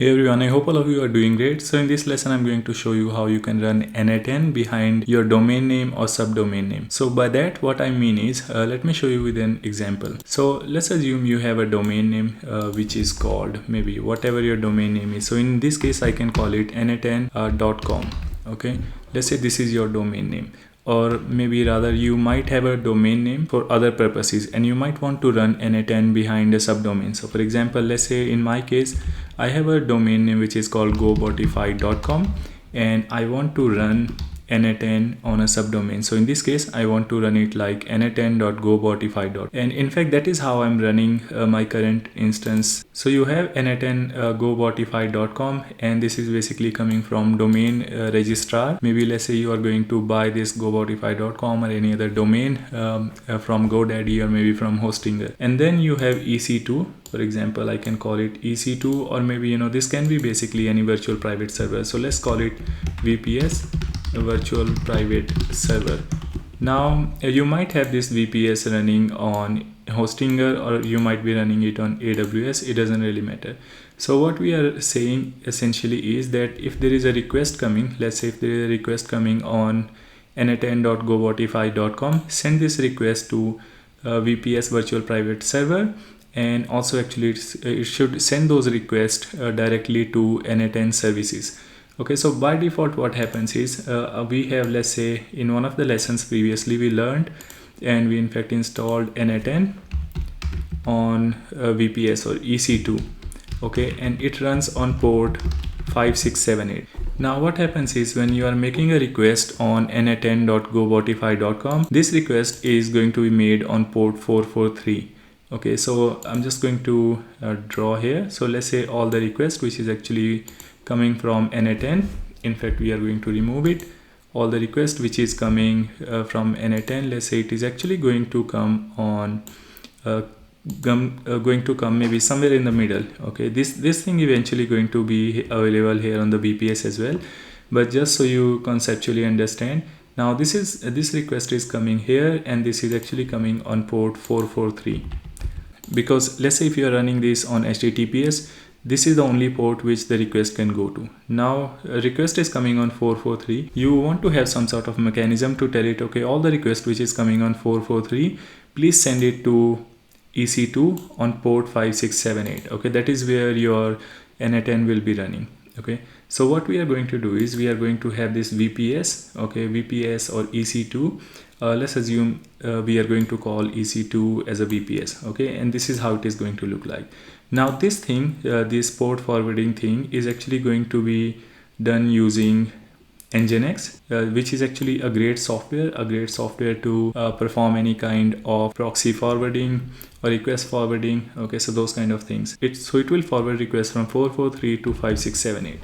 Hey everyone, I hope all of you are doing great. So in this lesson, I'm going to show you how you can run n8n behind your domain name or subdomain name. So by that, what I mean is, let me show you with an example. So let's assume you have a domain name which is called maybe whatever your domain name is. So in this case, I can call it n8n.com. Okay, let's say this is your domain name. Or maybe rather you might have a domain name for other purposes and you might want to run n8n behind a subdomain. So for example, let's say in my case, I have a domain name which is called gobotify.com and I want to run n8n on a subdomain. So in this case, I want to run it like n8n.gobotify. And in fact, that is how I'm running my current instance. So you have n8n gobotify.com and this is basically coming from domain registrar. Maybe let's say you are going to buy this gobotify.com or any other domain from GoDaddy or maybe from Hostinger. And then you have EC2. For example, I can call it EC2, or maybe this can be basically any virtual private server. So let's call it VPS, a virtual private server. Now you might have this VPS running on Hostinger or you might be running it on AWS. It doesn't really matter. So what we are saying essentially is that if there is a request coming, let's say if there is a request coming on n8n.gobotify.com, send this request to VPS virtual private server. And also actually it should send those requests directly to n8n services. Okay, so by default what happens is we have, let's say in one of the lessons previously we learned and we in fact installed n8n on VPS or EC2. Okay, and it runs on port 5678. Now what happens is when you are making a request on n8n.gobotify.com, this request is going to be made on port 443. Okay, so I'm just going to draw here. So let's say all the request which is actually coming from n8n, in fact we are going to remove it. All the request which is coming from n8n, let's say it is actually going to come on maybe somewhere in the middle. Okay, this thing eventually going to be available here on the VPS as well, but just so you conceptually understand, now this request is coming here and this is actually coming on port 443. Because let's say if you are running this on HTTPS, this is the only port which the request can go to. Now a request is coming on 443. You want to have some sort of mechanism to tell it, okay, all the request which is coming on 443, please send it to EC2 on port 5678. Okay, that is where your n8n will be running. Okay, so what we are going to do is we are going to have this VPS, okay, VPS or EC2. Let's assume we are going to call EC2 as a VPS. Okay, and this is how it is going to look like. Now this thing, this port forwarding thing is actually going to be done using Nginx, which is actually a great software to perform any kind of proxy forwarding or request forwarding. Okay, so those kind of things. So it will forward requests from 443 to 5678.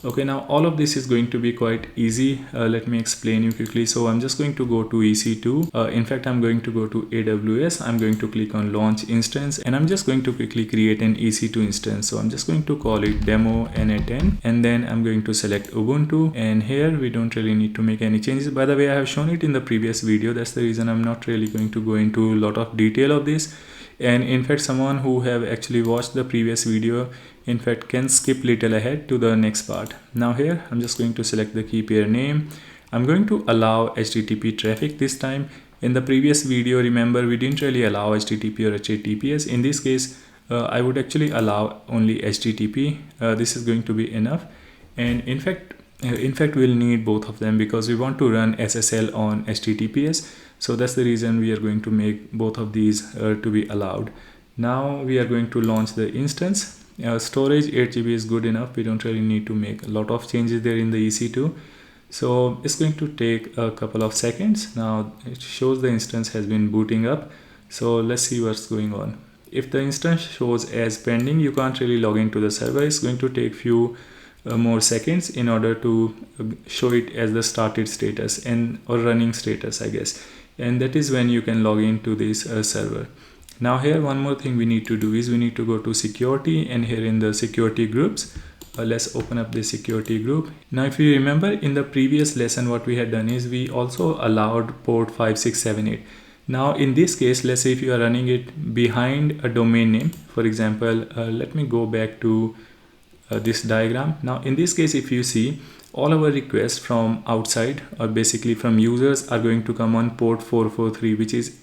Okay, now all of this is going to be quite easy. Let me explain you quickly. So I'm just going to go to EC2. In fact, I'm going to go to AWS. I'm going to click on launch instance and I'm just going to quickly create an EC2 instance. So I'm just going to call it demo n8n and then I'm going to select Ubuntu, and here we don't really need to make any changes. By the way, I have shown it in the previous video. That's the reason I'm not really going to go into a lot of detail of this. And in fact, someone who have actually watched the previous video in fact can skip little ahead to the next part. Now here I'm just going to select the key pair name. I'm going to allow HTTP traffic this time. In the previous video, remember, we didn't really allow HTTP or HTTPS. In this case I would actually allow only HTTP. This is going to be enough, and in fact we'll need both of them because we want to run SSL on HTTPS. So that's the reason we are going to make both of these to be allowed. Now we are going to launch the instance. Storage 8 GB is good enough. We don't really need to make a lot of changes there in the EC2. So it's going to take a couple of seconds. Now it shows the instance has been booting up. So let's see what's going on. If the instance shows as pending, you can't really log into the server. It's going to take few more seconds in order to show it as the started status or running status, I guess. And that is when you can log into this server. Now here one more thing we need to do is we need to go to security, and here in the security groups, let's open up the security group. Now if you remember in the previous lesson, what we had done is we also allowed port 5678. Now in this case, let's say if you are running it behind a domain name, for example, let me go back to this diagram. Now in this case, if you see, all our requests from outside or basically from users are going to come on port 443, which is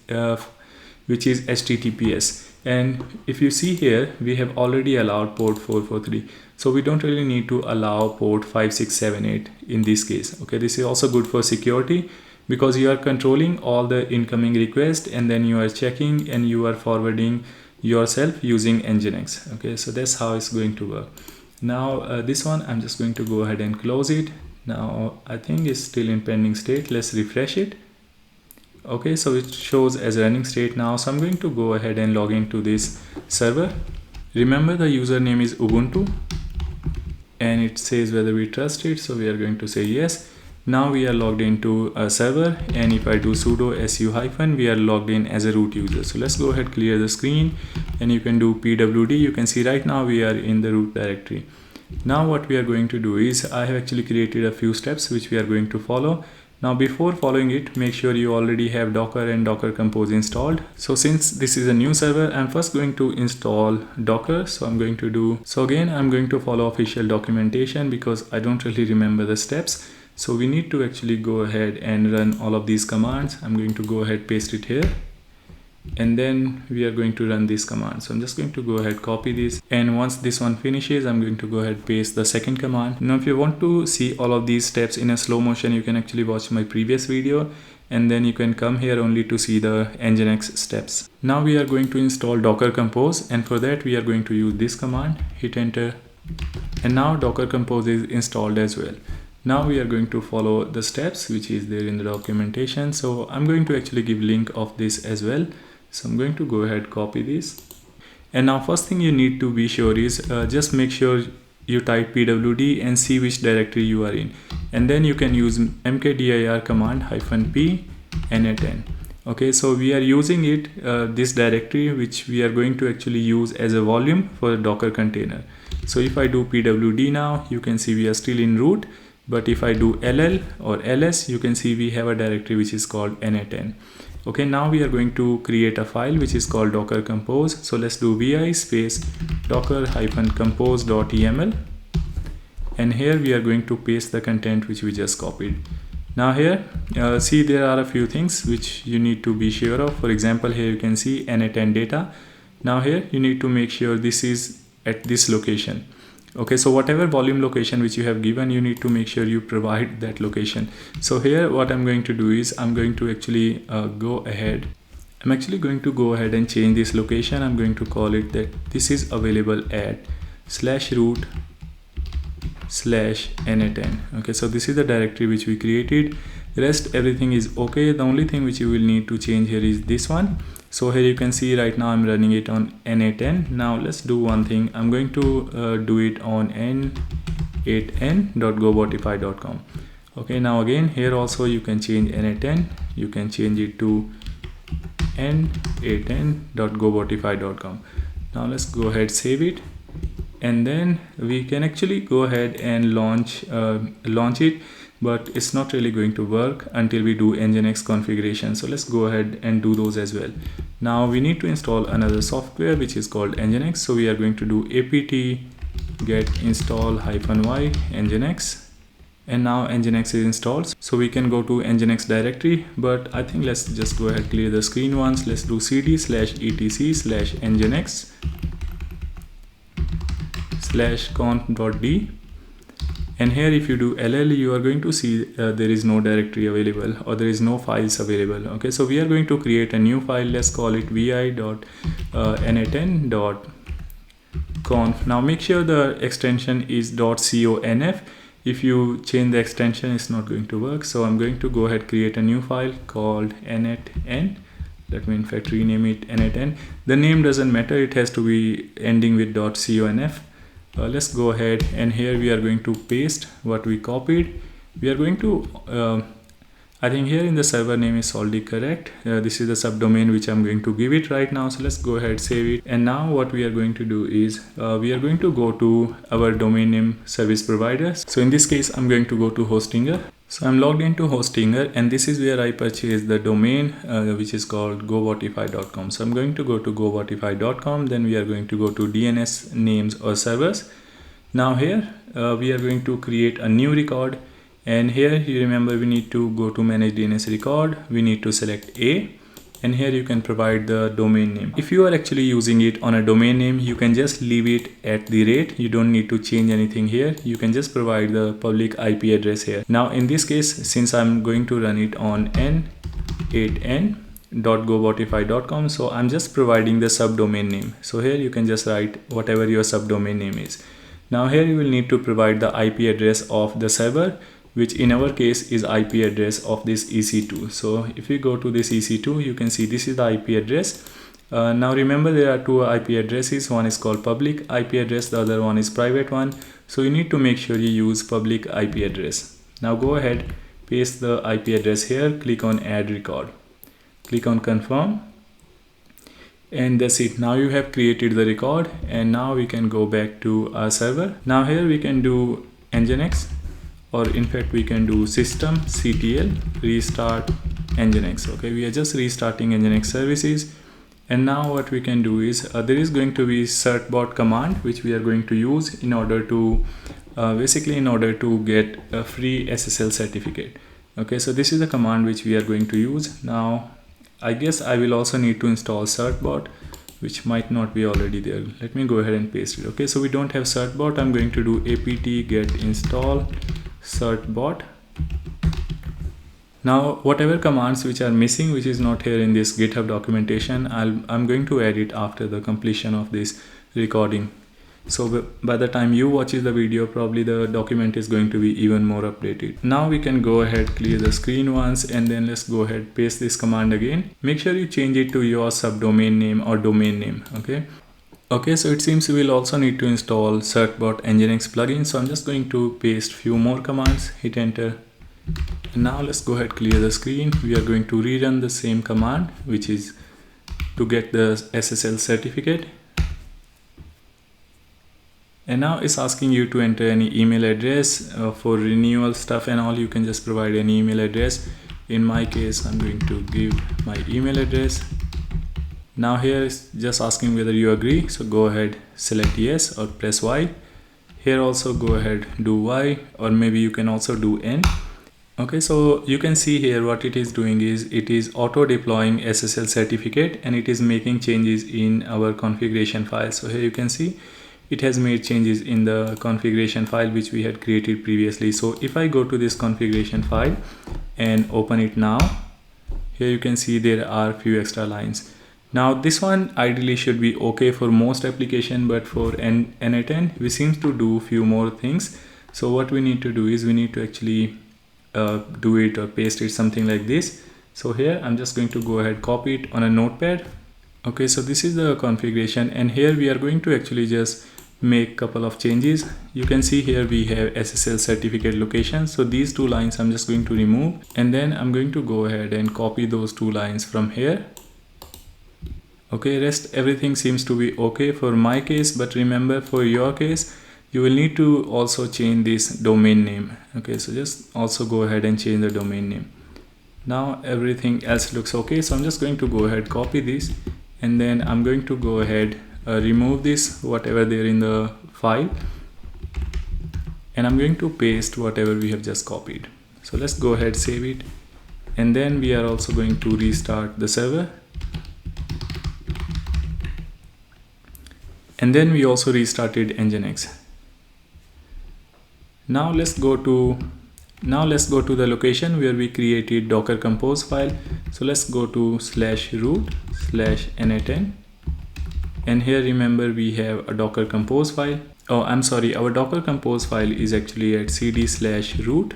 HTTPS. And if you see here, we have already allowed port 443, so we don't really need to allow port 5678 in this case. Okay, this is also good for security because you are controlling all the incoming requests and then you are checking and you are forwarding yourself using Nginx. Okay, so that's how it's going to work. Now this one, I'm just going to go ahead and close it. Now I think it's still in pending state. Let's refresh it. Okay, so it shows as running state now. So I'm going to go ahead and log into this server. Remember, the username is Ubuntu and it says whether we trust it, so we are going to say yes. Now we are logged into a server, and if I do sudo su-, we are logged in as a root user. So let's go ahead, clear the screen, and you can do pwd. You can see right now we are in the root directory. Now what we are going to do is, I have actually created a few steps which we are going to follow. Now before following it, make sure you already have Docker and Docker Compose installed. So since this is a new server, I'm first going to install Docker. So I'm going to follow official documentation because I don't really remember the steps. So we need to actually go ahead and run all of these commands. I'm going to go ahead, paste it here, and then we are going to run this command. So I'm just going to go ahead, copy this, and once this one finishes, I'm going to go ahead, paste the second command. Now if you want to see all of these steps in a slow motion, you can actually watch my previous video, and then you can come here only to see the Nginx steps. Now we are going to install Docker Compose, and for that we are going to use this command, hit enter, and now Docker Compose is installed as well. Now we are going to follow the steps which is there in the documentation. So I'm going to actually give link of this as well. So I'm going to go ahead, copy this, and now first thing you need to be sure is just make sure you type pwd and see which directory you are in, and then you can use mkdir command -p n8n. Okay, so we are using it this directory which we are going to actually use as a volume for a Docker container. So if I do pwd now, you can see we are still in root, but if I do ll or ls, you can see we have a directory which is called n8n. Okay, now we are going to create a file which is called Docker Compose. So let's do vi space docker-compose.yml, and here we are going to paste the content which we just copied. Now here see, there are a few things which you need to be sure of. For example, here you can see n8n data. Now here you need to make sure this is at this location. Okay, so whatever volume location which you have given, you need to make sure you provide that location. So here what I'm going to do is, I'm going to actually go ahead and change this location. I'm going to call it that this is available at /root/n8n. Okay, so this is the directory which we created. Rest everything is okay. The only thing which you will need to change here is this one. So here you can see right now I'm running it on n8n. Now let's do one thing. I'm going to do it on n8n.gobotify.com. Okay, now again here also you can change n8n. You can change it to n8n.gobotify.com. Now let's go ahead, save it, and then we can actually go ahead and launch it. But it's not really going to work until we do Nginx configuration. So let's go ahead and do those as well. Now we need to install another software which is called Nginx. So we are going to do apt get install -y Nginx, and now Nginx is installed. So we can go to Nginx directory, but I think let's just go ahead, clear the screen once. Let's do cd/etc/nginx/conf.d. And here if you do ll, you are going to see there is no directory available, or there is no files available. Okay, so we are going to create a new file. Let's call it vi.n8n.conf. Now make sure the extension is .conf. If you change the extension, it's not going to work. So I'm going to go ahead, create a new file called n8n. Let me in fact rename it n8n. The name doesn't matter, it has to be ending with .conf. Let's go ahead, and here we are going to paste what we copied. We are going to I think here in the server name is already correct. This is the subdomain which I'm going to give it right now. So let's go ahead, save it, and now what we are going to do is we are going to go to our domain name service provider. So in this case I'm going to go to Hostinger. So I'm logged into Hostinger, and this is where I purchased the domain which is called gobotify.com. So I'm going to go to gobotify.com, then we are going to go to DNS names or servers, Now here we are going to create a new record, and here you remember we need to go to manage DNS record. We need to select A, and here you can provide the domain name. If you are actually using it on a domain name, you can just leave it at the rate. You don't need to change anything here. You can just provide the public IP address here. Now in this case, since I'm going to run it on n8n.gobotify.com, so I'm just providing the subdomain name. So here you can just write whatever your subdomain name is. Now here you will need to provide the IP address of the server, which in our case is IP address of this EC2. So if you go to this EC2, you can see this is the IP address. Now remember, there are two IP addresses. One is called public IP address, the other one is private one. So you need to make sure you use public IP address. Now go ahead, paste the IP address here, click on add record, click on confirm, and that's it. Now you have created the record, and now we can go back to our server. Now here we can do Nginx, or in fact we can do systemctl restart Nginx. Okay, we are just restarting Nginx services. And now what we can do is there is going to be certbot command, which we are going to use in order to basically in order to get a free SSL certificate. Okay, so this is the command which we are going to use. Now I guess I will also need to install Certbot, which might not be already there. Let me go ahead and paste it. Okay, so we don't have Certbot. I'm going to do apt get install Certbot. Now whatever commands which are missing, which is not here in this GitHub documentation, I'm going to add it after the completion of this recording. So by the time you watches the video, probably the document is going to be even more updated. Now we can go ahead, clear the screen once, and then let's go ahead, paste this command again. Make sure you change it to your subdomain name or domain name. Okay, so it seems we will also need to install Certbot Nginx plugin. So I'm just going to paste few more commands, hit enter. And now let's go ahead, clear the screen. We are going to rerun the same command, which is to get the SSL certificate. And now it's asking you to enter any email address for renewal stuff and all. You can just provide any email address. In my case, I'm going to give my email address. Now here it's just asking whether you agree. So go ahead, select yes or press Y. Here also go ahead, do Y, or maybe you can also do N. Okay, so you can see here what it is doing is it is auto deploying SSL certificate, and it is making changes in our configuration file. So here you can see it has made changes in the configuration file which we had created previously. So if I go to this configuration file and open it now, here you can see there are few extra lines. Now this one ideally should be okay for most application, but for n8n we seem to do few more things. So what we need to do is we need to actually do it or paste it something like this. So here I'm just going to go ahead, copy it on a notepad. Okay, so this is the configuration, and here we are going to actually just make couple of changes. You can see here we have SSL certificate location. So these two lines I'm just going to remove, and then I'm going to go ahead and copy those two lines from here. Okay, rest everything seems to be okay for my case, but remember for your case you will need to also change this domain name. Okay, so just also go ahead and change the domain name. Now everything else looks okay, so I'm just going to go ahead, copy this, and then I'm going to go ahead remove this whatever there in the file, and I'm going to paste whatever we have just copied. So let's go ahead, save it, and then we are also going to restart the server, and then we also restarted Nginx. Now let's go to the location where we created Docker Compose file. So let's go to /root/n8n, and here remember we have a Docker Compose file. Oh, I'm sorry, our Docker Compose file is actually at cd/root.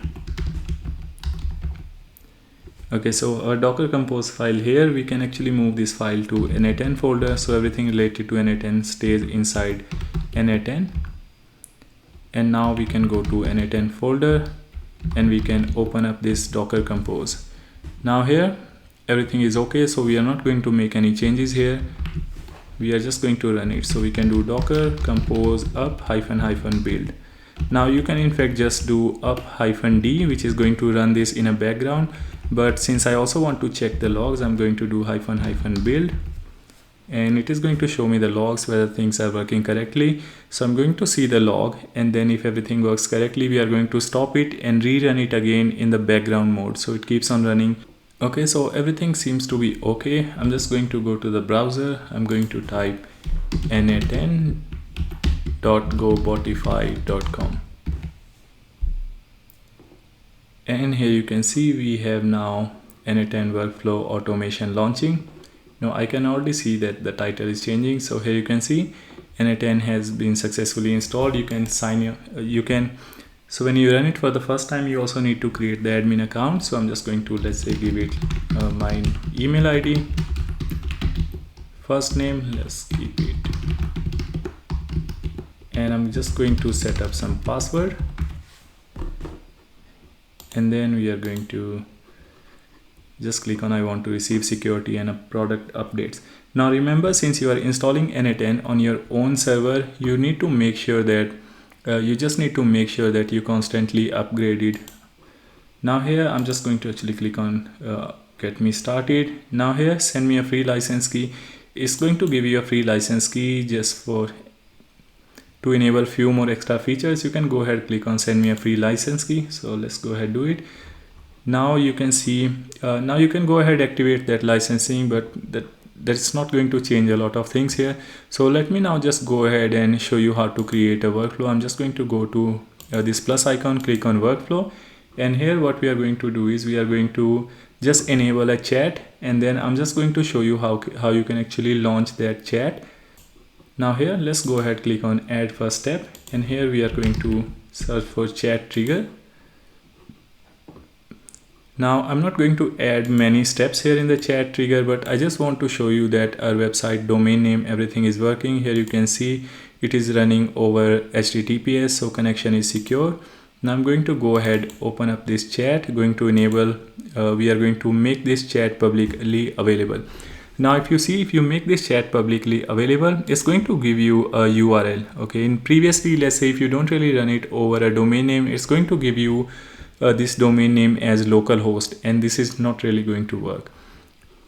Okay, so our Docker Compose file here, we can actually move this file to n8n folder, so everything related to n8n stays inside n8n. And now we can go to n8n folder and we can open up this Docker Compose. Now here everything is okay, so we are not going to make any changes here. We are just going to run it. So we can do docker compose up --build. Now you can in fact just do up -d, which is going to run this in a background, but since I also want to check the logs, I'm going to do --build. and it is going to show me the logs whether things are working correctly. So I'm going to see the log, and then if everything works correctly, we are going to stop it and rerun it again in the background mode, so it keeps on running. Okay, so everything seems to be okay. I'm just going to go to the browser. I'm going to type n8n.gobotify.com, and here you can see we have now n8n workflow automation launching. Now I can already see that the title is changing. So here you can see n8n has been successfully installed. You can sign so when you run it for the first time, you also need to create the admin account. So I'm just going to, let's say, give it my email ID, first name, let's keep it, and I'm just going to set up some password, and then we are going to just click on I want to receive security and product updates. Now remember, since you are installing n8n on your own server, you need to make sure that you constantly upgrade it. Now here I'm just going to actually click on get me started. Now here, send me a free license key. It's going to give you a free license key just to enable few more extra features. You can go ahead, click on send me a free license key. So let's go ahead, do it. Now you can see, now you can go ahead, activate that licensing, but that's not going to change a lot of things here. So let me now just go ahead and show you how to create a workflow. I'm just going to go to this plus icon, click on workflow, and here what we are going to do is we are going to just enable a chat, and then I'm just going to show you how you can actually launch that chat. Now here, let's go ahead, click on add first step, and here we are going to search for chat trigger. Now I'm not going to add many steps here in the chat trigger, but I just want to show you that our website domain name, everything is working. Here you can see it is running over HTTPS, so connection is secure. Now I'm going to go ahead, open up this chat, going to enable, we are going to make this chat publicly available. Now if you make this chat publicly available, it's going to give you a URL. Okay, in previously, let's say if you don't really run it over a domain name, it's going to give you this domain name as localhost, and this is not really going to work.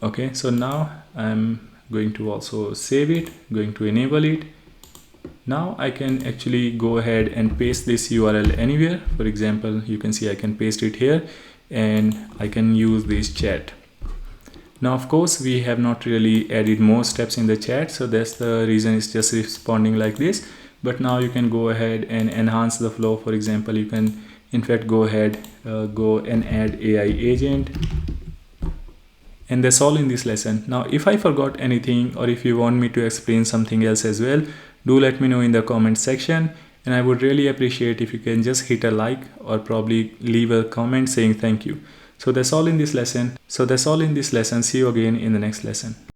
Okay, so now I'm going to also save it, going to enable it. Now I can actually go ahead and paste this URL anywhere. For example, you can see I can paste it here, and I can use this chat. Now of course we have not really added more steps in the chat, so that's the reason it's just responding like this. But now you can go ahead and enhance the flow. For example, you can in fact go ahead, go and add AI agent, and that's all in this lesson. Now if I forgot anything, or if you want me to explain something else as well, do let me know in the comment section, and I would really appreciate if you can just hit a like or probably leave a comment saying thank you. So that's all in this lesson. See you again in the next lesson.